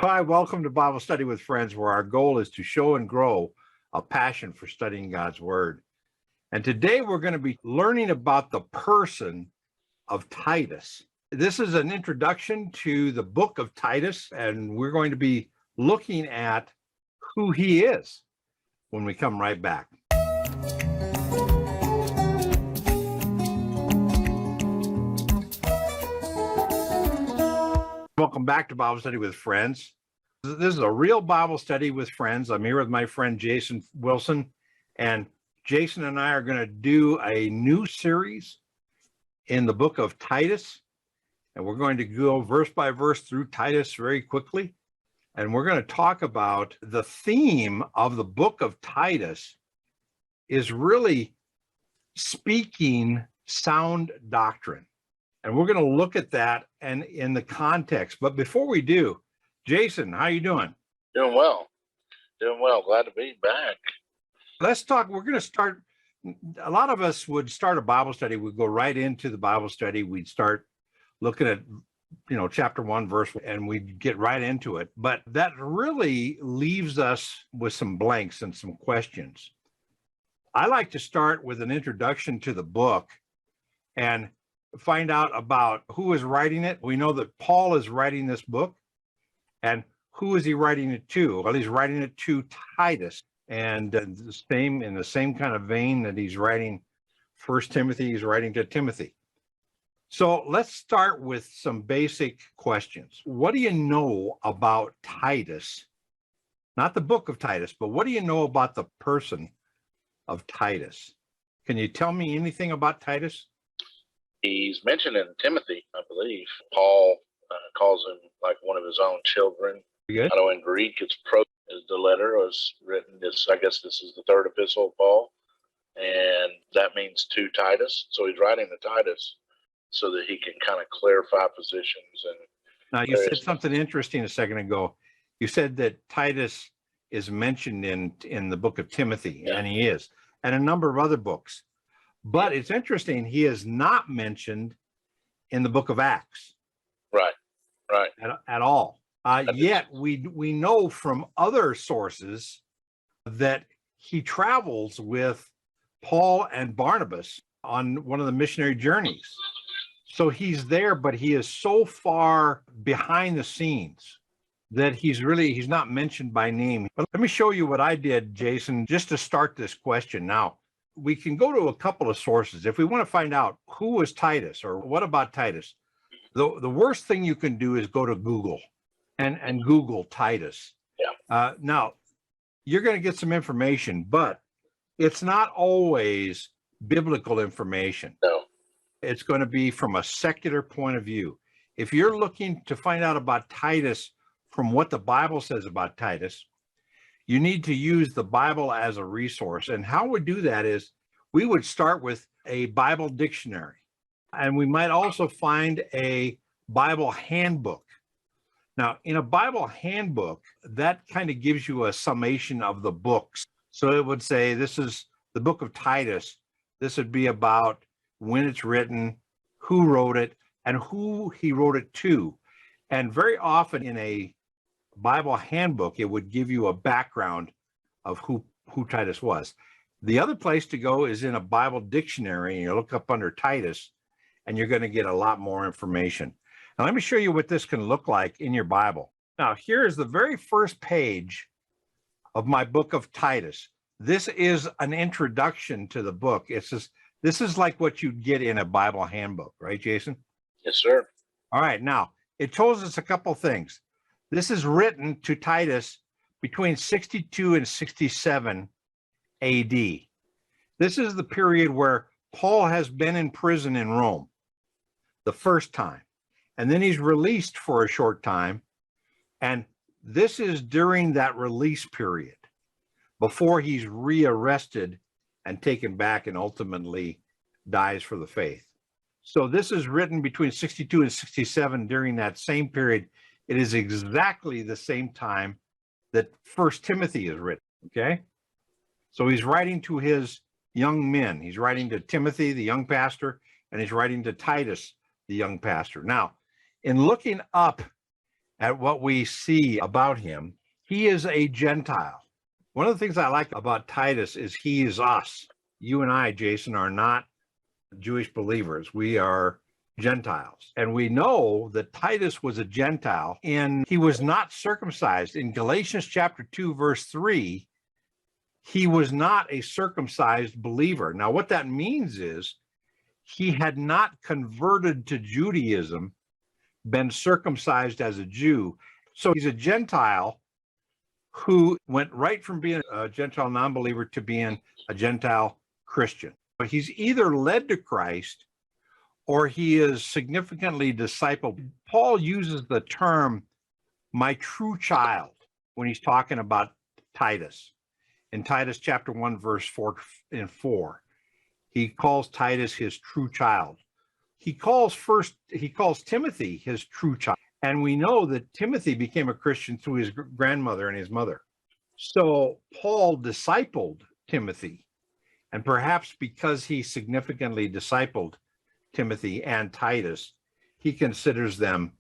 Hi, welcome to Bible Study with Friends, where our goal is to show and grow a passion for studying God's Word. And today we're going to be learning about the person of Titus. This is an introduction to the book of Titus, and we're going to be looking at who he is when we come right back. Welcome back to Bible Study with Friends. This is a real Bible study with friends. I'm here with my friend Jason Wilson, and Jason and I are going to do a new series in the book of Titus, and we're going to go verse by verse through Titus very quickly, and we're going to talk about the theme of the book of Titus is really speaking sound doctrine. And we're going to look at that and in the context. But before we do, Jason, how you doing? Doing well. Glad to be back. Let's talk. We're going to start. A lot of us would start a Bible study. We'd go right into the Bible study. We'd start looking at, chapter 1, verse, and we'd get right into it. But that really leaves us with some blanks and some questions. I like to start with an introduction to the book and find out about who is writing it. We know that Paul is writing this book, and who is he writing it to? Well, he's writing it to Titus, and in the same kind of vein that he's writing First Timothy, he's writing to Timothy. So let's start with some basic questions. What do you know about Titus? Not the book of Titus, but what do you know about the person of Titus? Can you tell me anything about Titus? He's mentioned in Timothy, I believe. Paul calls him like one of his own children. Good. I know in Greek it's the letter was written. I guess this is the third epistle of Paul, and that means to Titus. So he's writing to Titus so that he can kind of clarify positions. And now you said something interesting a second ago. You said that Titus is mentioned in the book of Timothy, and he is, and a number of other books. But it's interesting, he is not mentioned in the book of Acts. Right. At all. Yet we know from other sources that he travels with Paul and Barnabas on one of the missionary journeys. So he's there, but he is so far behind the scenes that he's not mentioned by name. But let me show you what I did, Jason, just to start this question. Now, we can go to a couple of sources. If we want to find out who was Titus or what about Titus, the worst thing you can do is go to Google and Google Titus. Yeah. Now, you're going to get some information, but it's not always biblical information. No. It's going to be from a secular point of view. If you're looking to find out about Titus from what the Bible says about Titus, you need to use the Bible as a resource. And how we do that is we would start with a Bible dictionary, and we might also find a Bible handbook. Now, in a Bible handbook, that kind of gives you a summation of the books. So it would say, this is the book of Titus. This would be about when it's written, who wrote it, and who he wrote it to. And very often in a Bible handbook, it would give you a background of who Titus was. The other place to go is in a Bible dictionary, and you look up under Titus, and you're going to get a lot more information. Now, let me show you what this can look like in your Bible. Now, here's the very first page of my book of Titus. This is an introduction to the book. This is like what you'd get in a Bible handbook, right, Jason? Yes, sir. All right. Now, it tells us a couple things. This is written to Titus between 62 and 67 AD. This is the period where Paul has been in prison in Rome the first time, and then he's released for a short time. And this is during that release period before he's rearrested and taken back and ultimately dies for the faith. So this is written between 62 and 67 during that same period. It is exactly the same time that First Timothy is written, okay? So he's writing to his young men. He's writing to Timothy, the young pastor, and he's writing to Titus, the young pastor. Now, in looking up at what we see about him, he is a Gentile. One of the things I like about Titus is he is us. You and I, Jason, are not Jewish believers. We are Gentiles. And we know that Titus was a Gentile and he was not circumcised. In Galatians chapter 2, verse 3, he was not a circumcised believer. Now, what that means is he had not converted to Judaism, been circumcised as a Jew. So he's a Gentile who went right from being a Gentile non-believer to being a Gentile Christian. But he's either led to Christ or he is significantly discipled. Paul uses the term my true child when he's talking about Titus. In Titus chapter 1, verse 4 and 4, he calls Titus his true child. He calls Timothy his true child. And we know that Timothy became a Christian through his grandmother and his mother. So Paul discipled Timothy. And perhaps because he significantly discipled Timothy and Titus, he considers them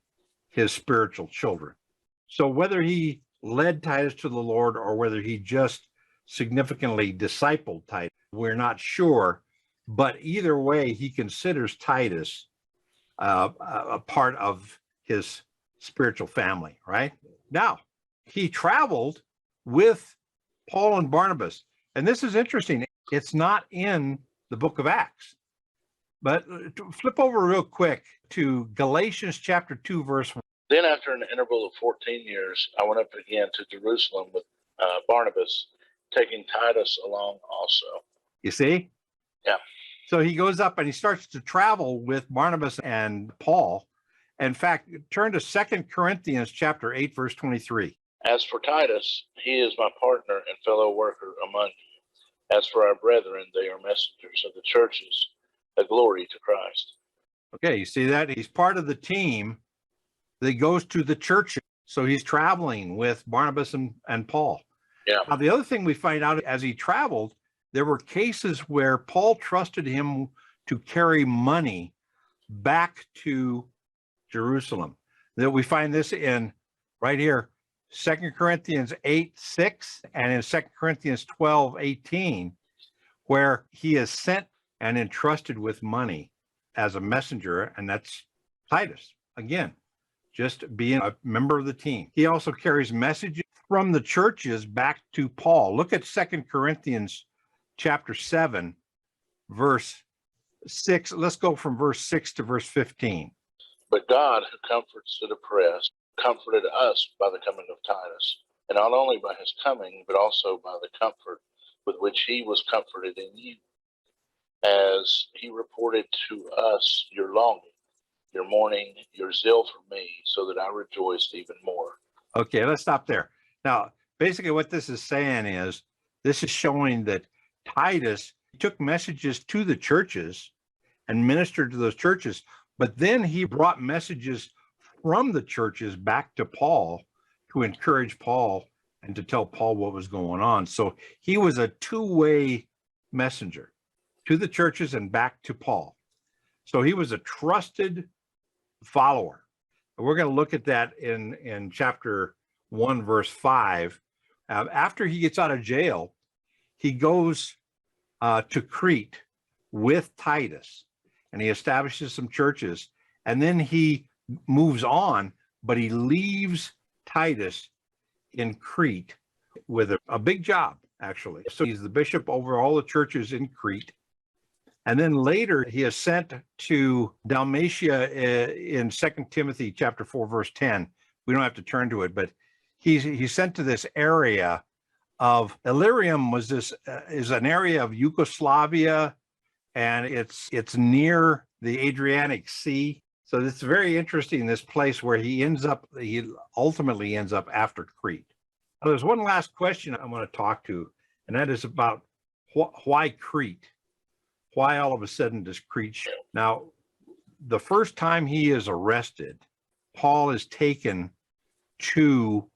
his spiritual children. So whether he led Titus to the Lord or whether he just significantly discipled Titus, we're not sure. But either way, he considers Titus a part of his spiritual family, right? Now, he traveled with Paul and Barnabas. And this is interesting. It's not in the book of Acts. But flip over real quick to Galatians chapter 2, verse 1. Then after an interval of 14 years, I went up again to Jerusalem with Barnabas, taking Titus along also. You see? Yeah. So he goes up and he starts to travel with Barnabas and Paul. In fact, turn to 2 Corinthians chapter 8, verse 23. As for Titus, he is my partner and fellow worker among you. As for our brethren, they are messengers of the churches, a glory to Christ. Okay, you see that? He's part of the team that goes to the church. So he's traveling with Barnabas and Paul. Yeah. Now, the other thing we find out as he traveled, there were cases where Paul trusted him to carry money back to Jerusalem. That we find this in right here, 2 Corinthians 8:6 and in 2 Corinthians 12:18, where he is sent and entrusted with money as a messenger, and that's Titus. Again, just being a member of the team. He also carries messages from the churches back to Paul. Look at 2 Corinthians chapter 7, verse 6. Let's go from verse 6 to verse 15. But God, who comforts the depressed, comforted us by the coming of Titus, and not only by his coming, but also by the comfort with which he was comforted in you, as he reported to us your longing, your mourning, your zeal for me, so that I rejoiced even more. Okay, let's stop there. Now, basically what this is saying is, this is showing that Titus took messages to the churches and ministered to those churches, but then he brought messages from the churches back to Paul to encourage Paul and to tell Paul what was going on. So he was a two-way messenger to the churches and back to Paul. So he was a trusted follower. And we're going to look at that in chapter 1, verse 5. After he gets out of jail, he goes to Crete with Titus, and he establishes some churches, and then he moves on, but he leaves Titus in Crete with a big job, actually. So he's the bishop over all the churches in Crete. And then later he is sent to Dalmatia in 2 Timothy chapter 4, verse 10. We don't have to turn to it, but he's sent to this area of Illyrium. Is an area of Yugoslavia, and it's near the Adriatic Sea. So it's very interesting, this place where he ultimately ends up after Crete. Now, there's one last question I want to talk to, and that is about why Crete? Why all of a sudden does Crete? Now, the first time he is arrested, Paul is taken to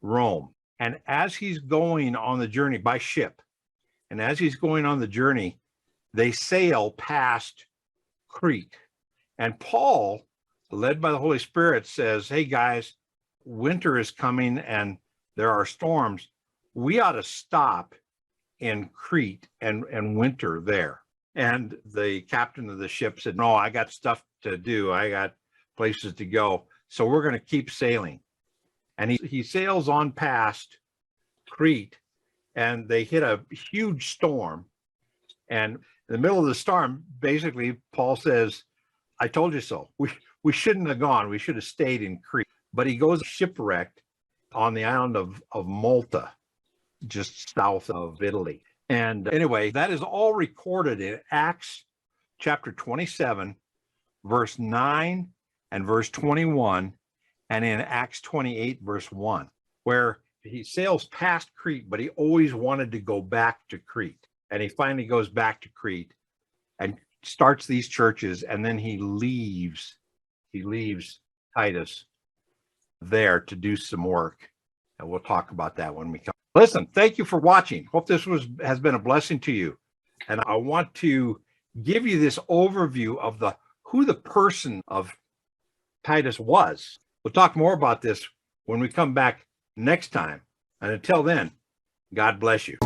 Rome. And as he's going on the journey by ship, and as he's going on the journey, they sail past Crete. And Paul, led by the Holy Spirit, says, hey guys, winter is coming and there are storms, we ought to stop in Crete and winter there. And the captain of the ship said, no, I got stuff to do. I got places to go. So we're going to keep sailing. And he sails on past Crete, and they hit a huge storm. And in the middle of the storm, basically, Paul says, I told you so. We shouldn't have gone. We should have stayed in Crete. But he goes shipwrecked on the island of Malta, just south of Italy. And anyway, that is all recorded in Acts chapter 27, verse 9 and verse 21, and in Acts 28, verse 1, where he sails past Crete, but he always wanted to go back to Crete. And he finally goes back to Crete and starts these churches, and then he leaves Titus there to do some work. And we'll talk about that when we come. Listen, thank you for watching. Hope this has been a blessing to you. And I want to give you this overview of who the person of Titus was. We'll talk more about this when we come back next time. And until then, God bless you.